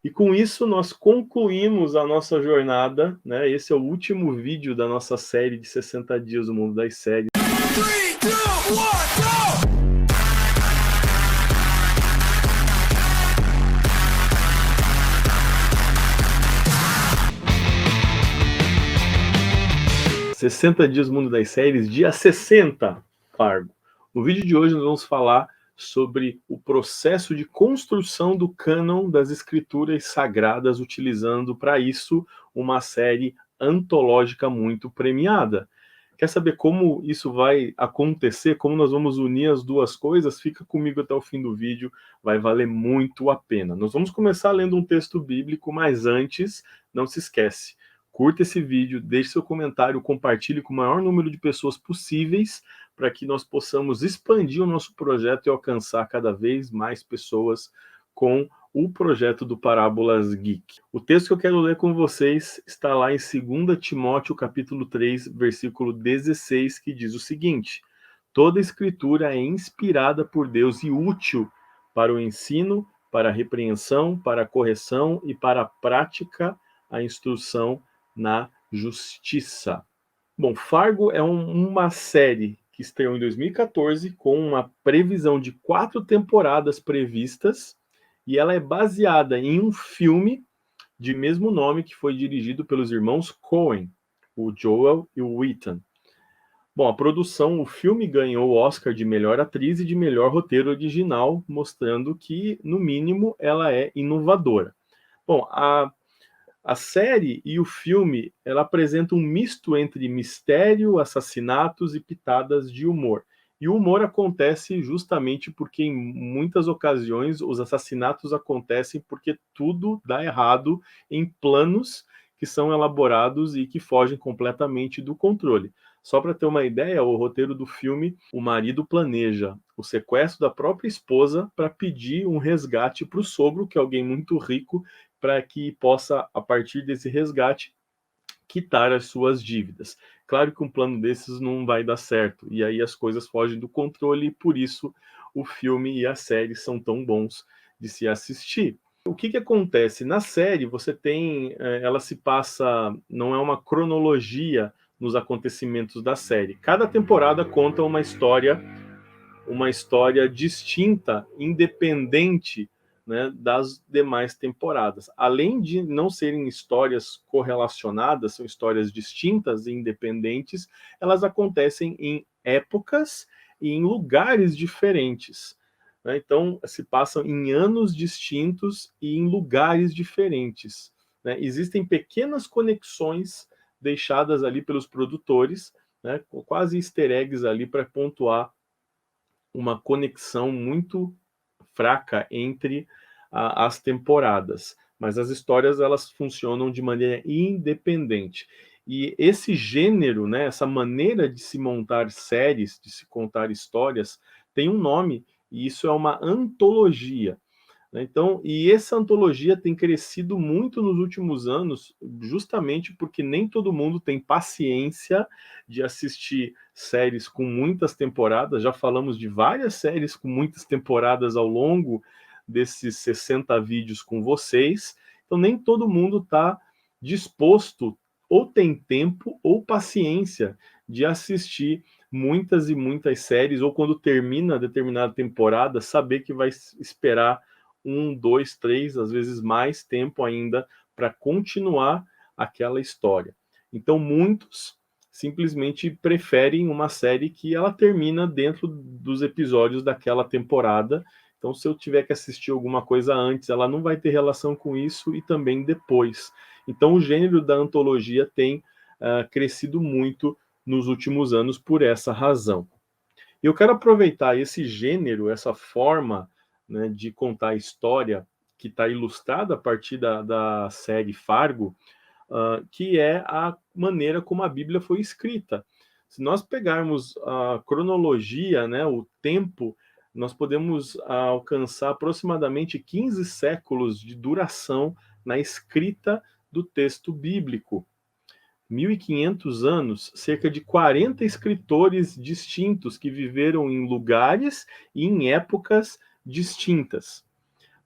E com isso nós concluímos a nossa jornada, né? Esse é o último vídeo da nossa série de 60 dias do mundo das séries. 3, 2, 1, go! 60 dias do mundo das séries, dia 60, Fargo. No vídeo de hoje nós vamos falar sobre o processo de construção do cânon das escrituras sagradas, utilizando para isso uma série antológica muito premiada. Quer saber como isso vai acontecer, como nós vamos unir as duas coisas? Fica comigo até o fim do vídeo, vai valer muito a pena. Nós vamos começar lendo um texto bíblico, mas antes, não se esquece, curta esse vídeo, deixe seu comentário, compartilhe com o maior número de pessoas possíveis para que nós possamos expandir o nosso projeto e alcançar cada vez mais pessoas com o projeto do Parábolas Geek. O texto que eu quero ler com vocês está lá em 2 Timóteo, capítulo 3, versículo 16, que diz o seguinte: toda escritura é inspirada por Deus e útil para o ensino, para a repreensão, para a correção e para a prática, a instrução na justiça. Bom, Fargo é uma série que estreou em 2014 com uma previsão de 4 temporadas previstas e ela é baseada em um filme de mesmo nome que foi dirigido pelos irmãos Coen, o Joel e o Ethan. Bom, a produção, o filme ganhou o Oscar de melhor atriz e de melhor roteiro original, mostrando que, no mínimo, ela é inovadora. Bom, a série e o filme, ela apresenta um misto entre mistério, assassinatos e pitadas de humor. E o humor acontece justamente porque, em muitas ocasiões, os assassinatos acontecem porque tudo dá errado em planos que são elaborados e que fogem completamente do controle. Só para ter uma ideia, o roteiro do filme, o marido planeja o sequestro da própria esposa para pedir um resgate para o sogro, que é alguém muito rico, para que possa, a partir desse resgate, quitar as suas dívidas. Claro que um plano desses não vai dar certo, e aí as coisas fogem do controle, e por isso o filme e a série são tão bons de se assistir. O que acontece? Na série, você tem, ela se passa, não é uma cronologia nos acontecimentos da série. Cada temporada conta uma história distinta, independente, né, das demais temporadas. Além de não serem histórias correlacionadas, são histórias distintas e independentes, elas acontecem em épocas e em lugares diferentes. Né? Então, se passam em anos distintos e em lugares diferentes. Né? Existem pequenas conexões deixadas ali pelos produtores, né, quase easter eggs ali para pontuar uma conexão muito fraca entre as temporadas, mas as histórias elas funcionam de maneira independente. E esse gênero, né, essa maneira de se montar séries, de se contar histórias, tem um nome, e isso é uma antologia. Então, e essa antologia tem crescido muito nos últimos anos, justamente porque nem todo mundo tem paciência de assistir séries com muitas temporadas. Já falamos de várias séries com muitas temporadas ao longo desses 60 vídeos com vocês. Então, nem todo mundo está disposto, ou tem tempo, ou paciência de assistir muitas e muitas séries, ou quando termina determinada temporada, saber que vai esperar 1, 2, 3, às vezes mais tempo ainda para continuar aquela história. Então, muitos simplesmente preferem uma série que ela termina dentro dos episódios daquela temporada. Então, se eu tiver que assistir alguma coisa antes, ela não vai ter relação com isso e também depois. Então, o gênero da antologia tem crescido muito nos últimos anos por essa razão. E eu quero aproveitar esse gênero, essa forma, né, de contar a história que está ilustrada a partir da série Fargo, que é a maneira como a Bíblia foi escrita. Se nós pegarmos a cronologia, né, o tempo, nós podemos alcançar aproximadamente 15 séculos de duração na escrita do texto bíblico. 1.500 anos, cerca de 40 escritores distintos que viveram em lugares e em épocas distintas.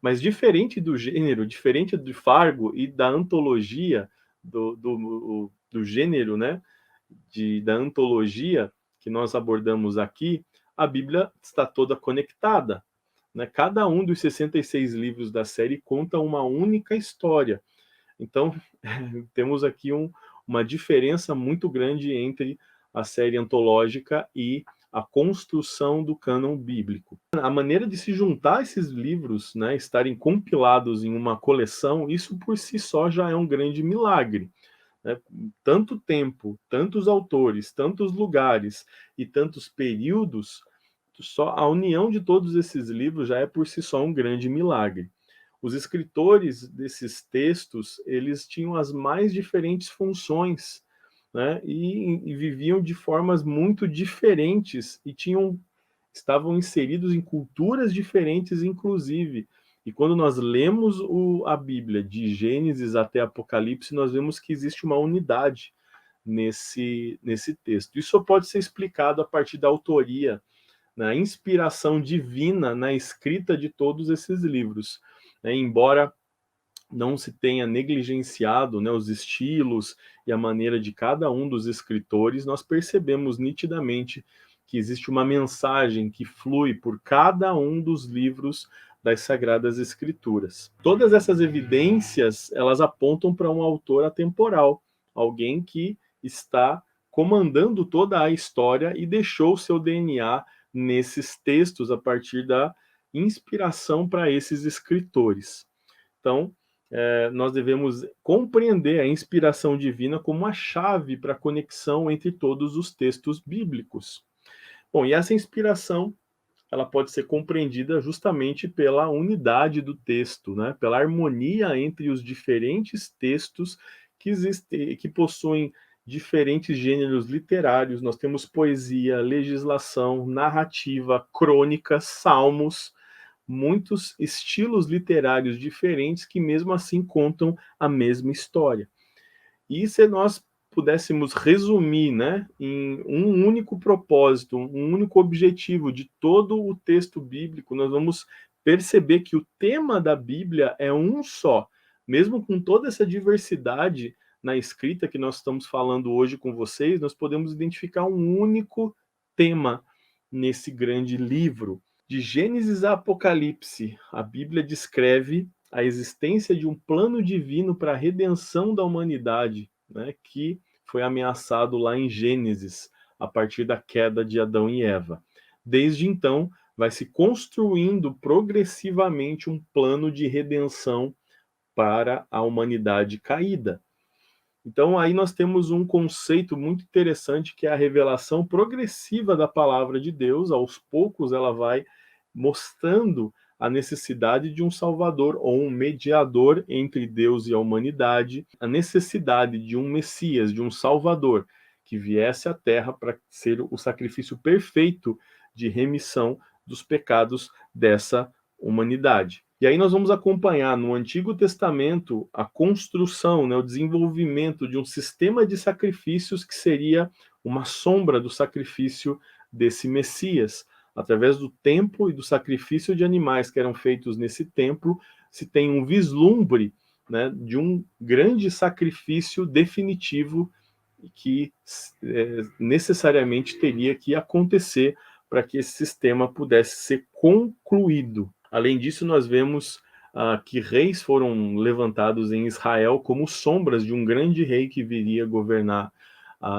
Mas diferente do gênero, diferente do Fargo e da antologia, do gênero, né, da antologia que nós abordamos aqui, a Bíblia está toda conectada, né? Cada um dos 66 livros da série conta uma única história. Então, temos aqui uma diferença muito grande entre a série antológica e a construção do cânon bíblico. A maneira de se juntar esses livros, né, estarem compilados em uma coleção, isso por si só já é um grande milagre. Né? Tanto tempo, tantos autores, tantos lugares e tantos períodos, só a união de todos esses livros já é por si só um grande milagre. Os escritores desses textos, eles tinham as mais diferentes funções, né? E viviam de formas muito diferentes e estavam inseridos em culturas diferentes, inclusive. E quando nós lemos a Bíblia, de Gênesis até Apocalipse, nós vemos que existe uma unidade nesse texto. Isso pode ser explicado a partir da autoria, na inspiração divina na escrita de todos esses livros. Embora não se tenha negligenciado, né, os estilos e a maneira de cada um dos escritores, nós percebemos nitidamente que existe uma mensagem que flui por cada um dos livros das Sagradas Escrituras. Todas essas evidências, elas apontam para um autor atemporal, alguém que está comandando toda a história e deixou o seu DNA nesses textos a partir da inspiração para esses escritores. Então, nós devemos compreender a inspiração divina como a chave para a conexão entre todos os textos bíblicos. Bom, e essa inspiração, ela pode ser compreendida justamente pela unidade do texto, né? Pela harmonia entre os diferentes textos que possuem diferentes gêneros literários. Nós temos poesia, legislação, narrativa, crônicas, salmos, muitos estilos literários diferentes que mesmo assim contam a mesma história. E se nós pudéssemos resumir, né, em um único propósito, um único objetivo de todo o texto bíblico, nós vamos perceber que o tema da Bíblia é um só. Mesmo com toda essa diversidade na escrita que nós estamos falando hoje com vocês, nós podemos identificar um único tema nesse grande livro. De Gênesis a Apocalipse, a Bíblia descreve a existência de um plano divino para a redenção da humanidade, né, que foi ameaçado lá em Gênesis, a partir da queda de Adão e Eva. Desde então, vai se construindo progressivamente um plano de redenção para a humanidade caída. Então, aí nós temos um conceito muito interessante que é a revelação progressiva da palavra de Deus. Aos poucos, ela vai mostrando a necessidade de um Salvador ou um mediador entre Deus e a humanidade, a necessidade de um Messias, de um Salvador, que viesse à Terra para ser o sacrifício perfeito de remissão dos pecados dessa humanidade. E aí nós vamos acompanhar no Antigo Testamento a construção, né, o desenvolvimento de um sistema de sacrifícios que seria uma sombra do sacrifício desse Messias. Através do templo e do sacrifício de animais que eram feitos nesse templo, se tem um vislumbre, né, de um grande sacrifício definitivo que necessariamente teria que acontecer para que esse sistema pudesse ser concluído. Além disso, nós vemos que reis foram levantados em Israel como sombras de um grande rei que viria governar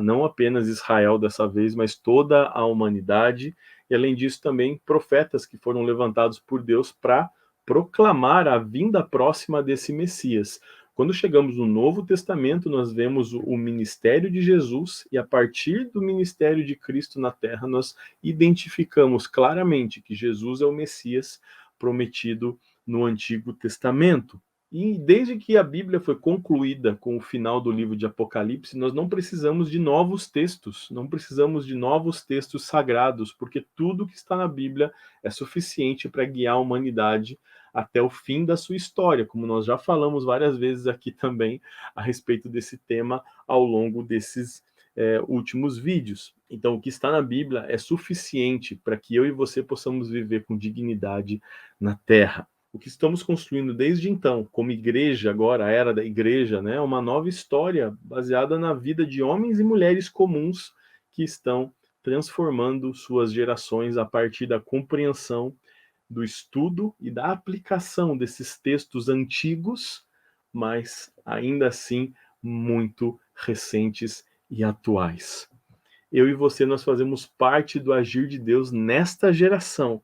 não apenas Israel dessa vez, mas toda a humanidade. E além disso, também profetas que foram levantados por Deus para proclamar a vinda próxima desse Messias. Quando chegamos no Novo Testamento, nós vemos o ministério de Jesus, e a partir do ministério de Cristo na Terra, nós identificamos claramente que Jesus é o Messias prometido no Antigo Testamento. E desde que a Bíblia foi concluída com o final do livro de Apocalipse, nós não precisamos de novos textos, não precisamos de novos textos sagrados, porque tudo que está na Bíblia é suficiente para guiar a humanidade até o fim da sua história, como nós já falamos várias vezes aqui também a respeito desse tema ao longo desses últimos vídeos. Então, o que está na Bíblia é suficiente para que eu e você possamos viver com dignidade na Terra. O que estamos construindo desde então, como igreja agora, a era da igreja, né, é uma nova história baseada na vida de homens e mulheres comuns que estão transformando suas gerações a partir da compreensão, do estudo e da aplicação desses textos antigos, mas ainda assim muito recentes e atuais. Eu e você, nós fazemos parte do agir de Deus nesta geração.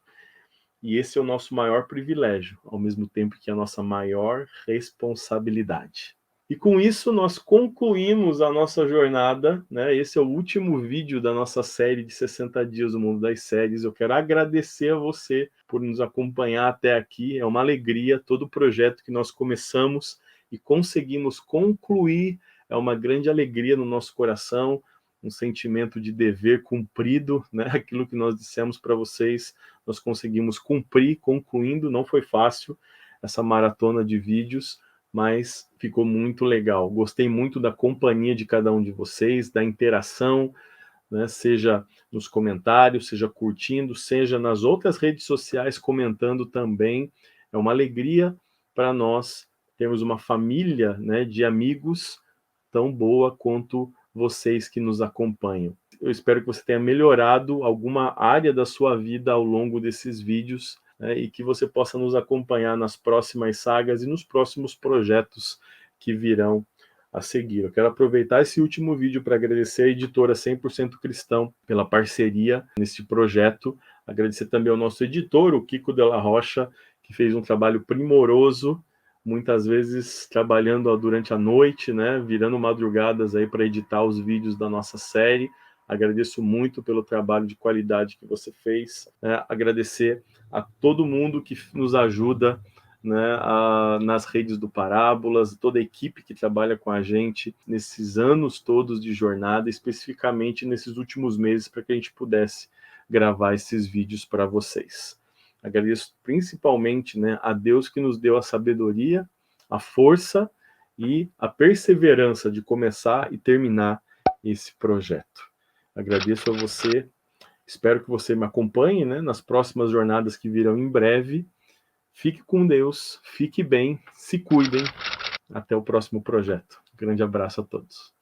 E esse é o nosso maior privilégio, ao mesmo tempo que é a nossa maior responsabilidade. E com isso nós concluímos a nossa jornada, né? Esse é o último vídeo da nossa série de 60 dias do mundo das séries. Eu quero agradecer a você por nos acompanhar até aqui. É uma alegria todo o projeto que nós começamos e conseguimos concluir. É uma grande alegria no nosso coração, um sentimento de dever cumprido, né? Aquilo que nós dissemos para vocês, nós conseguimos cumprir, concluindo. Não foi fácil essa maratona de vídeos, mas ficou muito legal. Gostei muito da companhia de cada um de vocês, da interação, né, seja nos comentários, seja curtindo, seja nas outras redes sociais comentando também. É uma alegria para nós termos uma família, né, de amigos tão boa quanto vocês que nos acompanham. Eu espero que você tenha melhorado alguma área da sua vida ao longo desses vídeos, né, e que você possa nos acompanhar nas próximas sagas e nos próximos projetos que virão a seguir. Eu quero aproveitar esse último vídeo para agradecer a editora 100% Cristão pela parceria neste projeto. Agradecer também ao nosso editor, o Kiko de la Rocha, que fez um trabalho primoroso, muitas vezes trabalhando durante a noite, né, virando madrugadas aí para editar os vídeos da nossa série. Agradeço muito pelo trabalho de qualidade que você fez. Agradecer a todo mundo que nos ajuda, né, nas redes do Parábolas, toda a equipe que trabalha com a gente nesses anos todos de jornada, especificamente nesses últimos meses, para que a gente pudesse gravar esses vídeos para vocês. Agradeço principalmente, né, a Deus que nos deu a sabedoria, a força e a perseverança de começar e terminar esse projeto. Agradeço a você, espero que você me acompanhe, né, nas próximas jornadas que virão em breve. Fique com Deus, fique bem, se cuidem. Até o próximo projeto. Um grande abraço a todos.